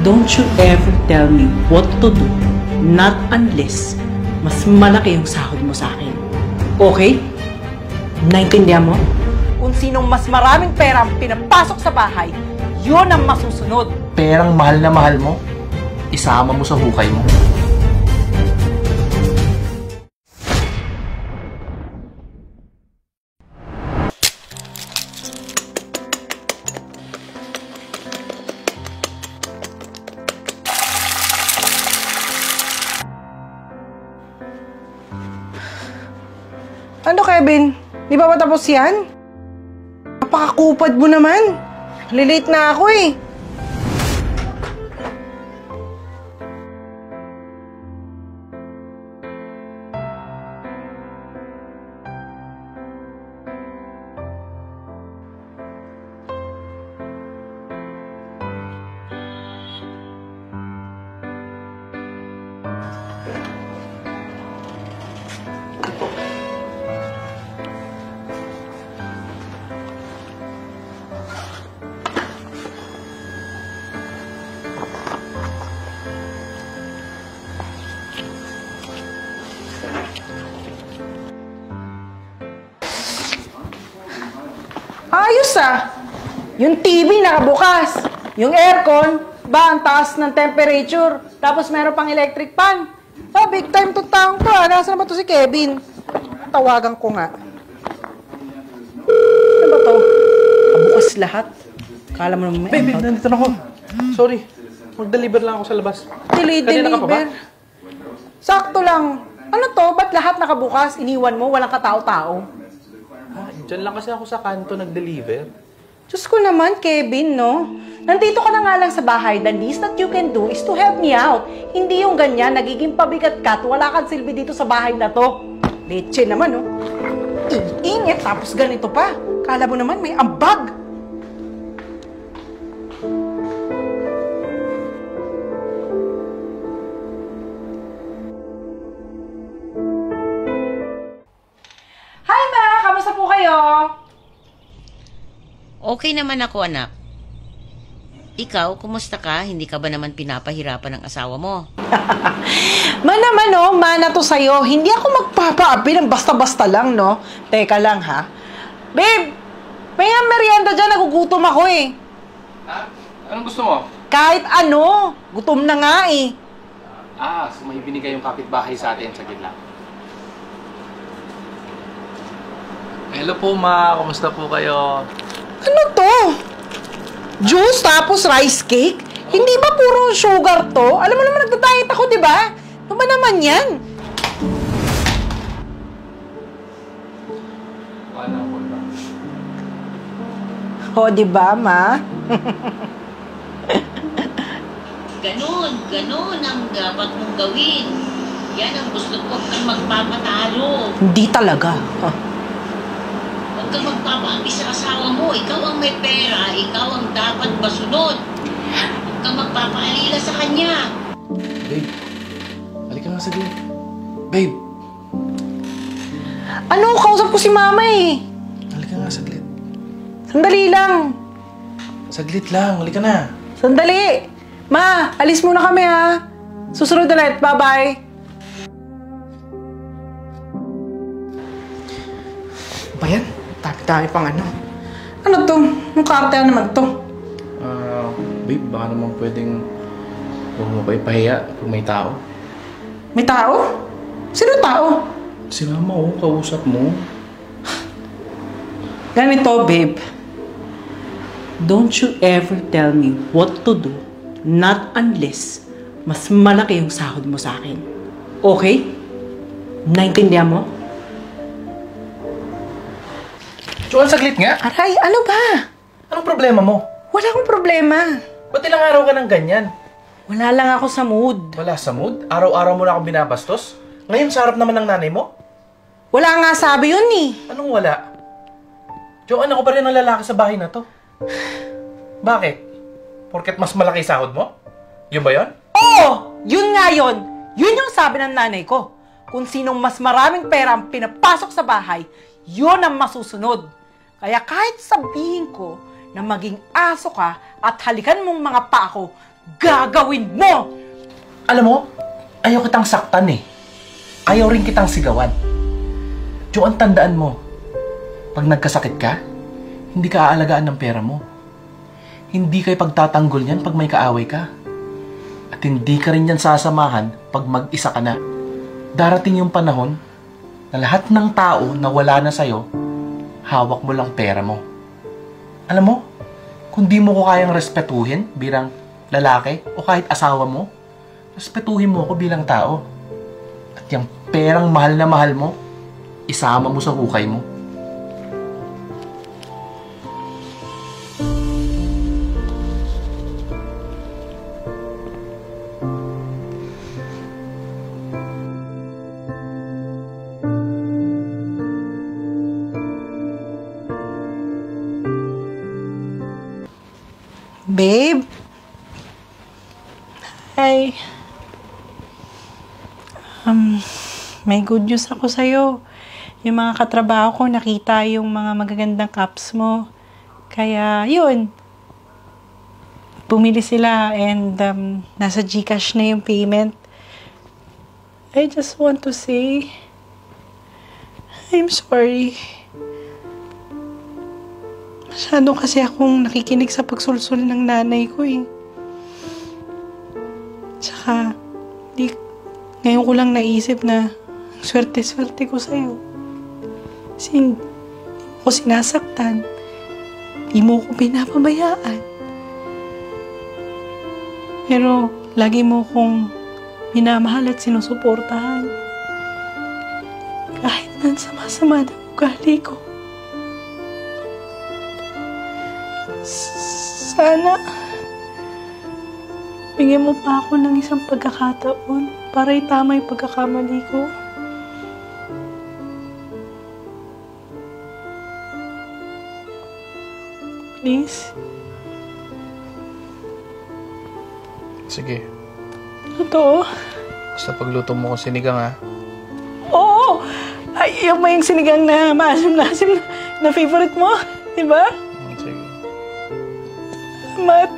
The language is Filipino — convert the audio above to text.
Don't you ever tell me what to do, not unless mas malaki yung sahod mo sa akin. Okay? Naintindihan mo? Kung sinong mas maraming pera ang pinapasok sa bahay, yun ang masusunod. Perang mahal na mahal mo, isama mo sa hukay mo. Ano, Kevin? Di ba matapos yan? Napakakupad mo naman. Lilate na ako eh. Ayos ah! Yung TV nakabukas. Yung aircon, ang taas ng temperature. Tapos meron pang electric fan. Big time to taong to ah. Nasaan na ba to si Kevin? Tawagan ko nga. Ano ba to? Kabukas lahat. Kala mo naman Babe, nandito na ako. Sorry. Mag-deliver lang ako sa labas. Deliver. Sakto lang. Ano to? Ba't lahat nakabukas? Iniwan mo? Walang katao-tao? Diyan lang kasi ako sa kanto nag-deliver. Diyos ko naman, Kevin, no? Nandito ka na nga lang sa bahay. The least that you can do is to help me out. Hindi yung ganyan, nagiging pabigat ka at wala kang silbi dito sa bahay na to. Leche naman, no? Iingit, tapos ganito pa. Kala mo naman, may ambag. Hi, Ma! Kamusta po kayo? Okay naman ako, anak. Ikaw, kumusta ka? Hindi ka ba naman pinapahirapan ng asawa mo? Ma naman, no? Mana to sa'yo. Hindi ako magpapaapi ng basta-basta lang, no? Teka lang, ha? Babe! May merienda dyan. Nagugutom ako, eh. Ha? Anong gusto mo? Kahit ano. Gutom na nga, eh. So may binigay yung kapitbahay sa atin sa gitla. Hello po, Ma. Kumusta po kayo? Ano to? Juice tapos rice cake? Hindi ba puro sugar to? Alam mo naman, nagda-diet ako, di ba? Ano ba naman yan? Wala po ba? O, di ba, Ma? Ganon ang dapat mong gawin. Yan ang gusto ko kang magpapatalo. Hindi talaga. Huwag kang magpapaapi sa asawa mo. Ikaw ang may pera, ikaw ang dapat masunod. Huwag kang magpapaalila sa kanya. Babe, halika nga saglit. Babe! Ano? Kausap ko si Mama, eh. Halika nga saglit. Sandali lang. Saglit lang, halika na. Sandali! Ma, alis muna kami, ha? Susunod ulit. Bye-bye. Ba yan? Dami-dami pang ano. Ano to? Anong karte naman to? Babe, baka naman pwedeng huwag mo pa ipahiya kung may tao. May tao? Sino tao? Si Mama, kausap mo. Ganito, babe. Don't you ever tell me what to do, not unless mas malaki yung sahod mo sa akin. Okay? Naintindihan mo? Joan, saglit nga. Aray, ano ba? Anong problema mo? Wala akong problema. Ba't ilang araw ka ng ganyan? Wala lang ako sa mood. Wala sa mood? Araw-araw mo na akong binabastos? Ngayon, sa harap naman ng nanay mo? Wala nga sabi yun, eh. Anong wala? Joan, ako pa rin ang lalaki sa bahay na to. Bakit? Porket mas malaki sahod mo? Yun ba yun? Oo! Yun nga yun! Yun yung sabi ng nanay ko. Kung sinong mas maraming pera ang pinapasok sa bahay, yun ang masusunod. Kaya kahit sabihin ko na maging aso ka at halikan mong mga paa ko, gagawin mo? Alam mo, ayaw kitang saktan eh. Ayaw rin kitang sigawan. Joan, tandaan mo, pag nagkasakit ka, hindi ka aalagaan ng pera mo. Hindi kayo pagtatanggol niyan pag may kaaway ka. At hindi ka rin yan sasamahan pag mag-isa ka na. Darating yung panahon na lahat ng tao na wala na sa'yo, hawak mo lang pera mo. Alam mo, kung di mo ko kayang respetuhin bilang lalaki o kahit asawa mo, respetuhin mo ako bilang tao. At yung perang mahal na mahal mo, isama mo sa hukay mo. Babe? Hi. May good news ako sa'yo. Yung mga katrabaho ko, nakita yung mga magagandang cups mo. Kaya, yun. Bumili sila and nasa GCash na yung payment. I just want to say, I'm sorry. Masyado kasi akong nakikinig sa pagsulsul ng nanay ko eh. Tsaka, ngayon ko lang naisip na swerte-swerte ko sa'yo. Kasi hindi mo ko sinasaktan. Hindi mo ko pinapabayaan. Pero lagi mo kong minamahal at sinusuportahan. Kahit na sama-sama ng ugali ko. Sana bigyan mo pa ako ng isang pagkakataon para itama yung pagkakamali ko. Please? Sige. Totoo? Basta pagluto mo ko sinigang ha. Oo! Ay, yung may sinigang na maasim-nasim na favorite mo. Diba? Sige. Salamat.